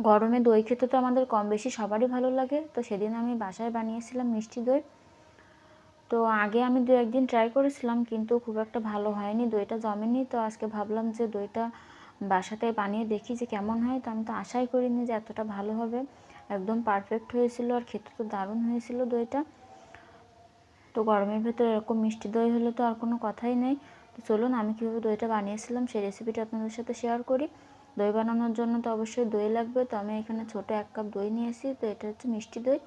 গরমে দই খেতে তো আমাদের কম বেশি সবারই ভালো লাগে। তো সেদিন আমি বাসায় বানিয়েছিলাম মিষ্টি দই। তো আগে আমি 2-1 দিন ট্রাই করেছিলাম, কিন্তু খুব একটা ভালো হয়নি, দইটা জমেনি। তো আজকে ভাবলাম যে দইটা বাসাতে বানিয়ে দেখি যে কেমন হয়। তো আমি তো আশাই করিনি যে এতটা ভালো হবে। একদম পারফেক্ট হয়েছিল, আর খেতে তো দারুণ হয়েছিল দইটা। তো গরমের ভেতরে এরকম মিষ্টি দই হলে তো আর কোনো কথাই নেই। তো চলুন আমি কীভাবে দইটা বানিয়েছিলাম সেই রেসিপিটা আপনাদের সাথে শেয়ার করি। দই বানানোর জন্য তো অবশ্যই দই লাগবে। তো আমি এখানে ছোটো 1 কাপ দই নিয়েছি। তো এটা হচ্ছে মিষ্টি দই।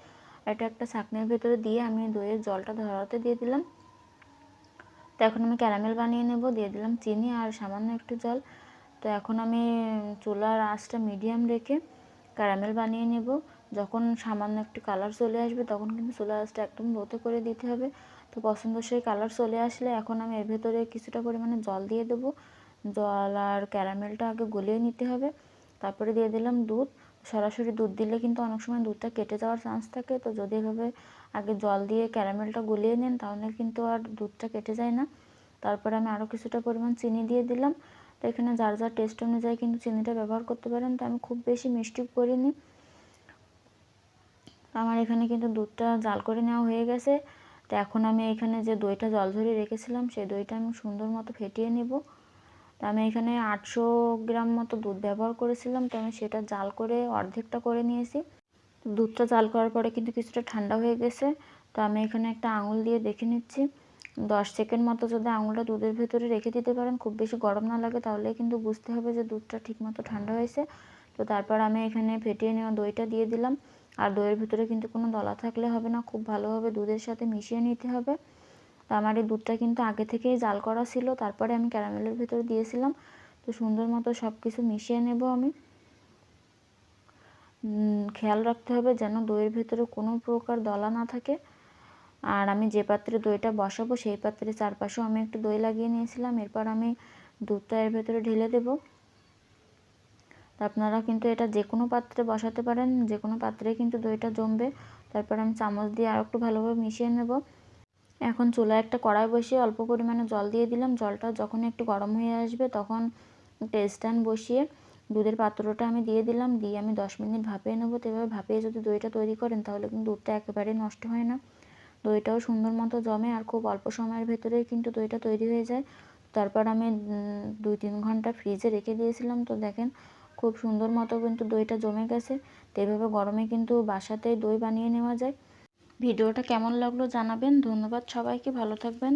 এটা একটা ছাঁকনির ভেতরে দিয়ে আমি দইয়ের জলটা ধরাতে দিয়ে দিলাম। তো এখন আমি ক্যারামেল বানিয়ে নেব। দিয়ে দিলাম চিনি আর সামান্য একটু জল। তো এখন আমি চুলার আঁচটা মিডিয়াম রেখে ক্যারামেল বানিয়ে নেব। যখন সামান্য একটু কালার চলে আসবে তখন কিন্তু চুলার আঁচটা একদম লোতে করে দিতে হবে। তো পছন্দসই কালার চলে আসলে এখন আমি এর ভেতরে কিছুটা পরিমাণে জল দিয়ে দেবো। জল আর ক্যারামেলটা আগে গলিয়ে নিতে হবে। তারপরে দিয়ে দিলাম দুধ। সরাসরি দুধ দিলে কিন্তু অনেক সময় দুধটা কেটে যাওয়ার চান্স থাকে। তো যদি এভাবে আগে জল দিয়ে ক্যারামেলটা গলিয়ে নেন তাহলে কিন্তু আর দুধটা কেটে যায় না। তারপরে আমি আরও কিছুটা পরিমাণ চিনি দিয়ে দিলাম। তো এখানে যার যার টেস্ট অনুযায়ী কিন্তু চিনিটা ব্যবহার করতে পারেন। তো আমি খুব বেশি মিষ্টি করিনি। আমার এখানে কিন্তু দুধটা জাল করে নেওয়া হয়ে গেছে। তো এখন আমি এখানে যে দইটা জল ঝরিয়ে রেখেছিলাম সেই দইটা আমি সুন্দর মতো ফেটিয়ে নেব। তো আমি এখানে 800 গ্রাম মতো দুধ ব্যবহার করেছিলাম। তো আমি সেটা জাল করে অর্ধেকটা করে নিয়েছি। দুধটা জাল করার পরে কিন্তু কিছুটা ঠান্ডা হয়ে গেছে। তো আমি এখানে একটা আঙুল দিয়ে দেখে নিচ্ছি। 10 সেকেন্ড মতো যদি আঙুলটা দুধের ভেতরে রেখে দিতে পারেন, খুব বেশি গরম না লাগে, তাহলে কিন্তু বুঝতে হবে যে দুধটা ঠিকমতো ঠান্ডা হয়েছে। তো তারপর আমি এখানে ফেটিয়ে নেওয়া দইটা দিয়ে দিলাম। আর দইয়ের ভিতরে কিন্তু কোনো দলা থাকলে হবে না, খুব ভালোভাবে দুধের সাথে মিশিয়ে নিতে হবে। তো আমার এই দুধটা কিন্তু আগে থেকেই জাল করা ছিল, তারপরে আমি ক্যারামেলের ভেতরে দিয়েছিলাম। তো সুন্দর মতো সব কিছু মিশিয়ে নেব আমি। খেয়াল রাখতে হবে যেন দইয়ের ভেতরে কোনো প্রকার দলা না থাকে। আর আমি যে পাত্রে দইটা বসাবো সেই পাত্রের চারপাশেও আমি একটু দই লাগিয়ে নিয়েছিলাম। এরপর আমি দুধটা এর ভেতরে ঢেলে দেব। তো আপনারা কিন্তু এটা যে কোনো পাত্রে বসাতে পারেন, যে কোনো পাত্রে কিন্তু দইটা জমবে। তারপর আমি চামচ দিয়ে আর একটু ভালোভাবে মিশিয়ে নেব। এখন চুলায় একটা কড়াই বসিয়ে অল্প পরিমাণে জল দিয়ে দিলাম। জলটা যখন একটু গরম হয়ে আসবে তখন একটা স্ট্যান্ড বসিয়ে দুধের পাত্রটা আমি দিয়ে দিলাম। দিয়ে আমি 10 মিনিট ভাপিয়ে নেব। তো এভাবে ভাপিয়ে যদি দইটা তৈরি করেন তাহলে কিন্তু দুধটা একেবারেই নষ্ট হয় না। দইটাও সুন্দর মতো জমে আর খুব অল্প সময়ের ভেতরেই কিন্তু দইটা তৈরি হয়ে যায়। তারপর আমি 2-3 ঘন্টা ফ্রিজে রেখে দিয়েছিলাম। তো দেখেন খুব সুন্দর মতো কিন্তু দইটা জমে গেছে। তো এভাবে গরমে কিন্তু বাসাতেই দই বানিয়ে নেওয়া যায়। ভিডিওটা কেমন লাগলো জানাবেন। ধন্যবাদ সবাইকে, ভালো থাকবেন।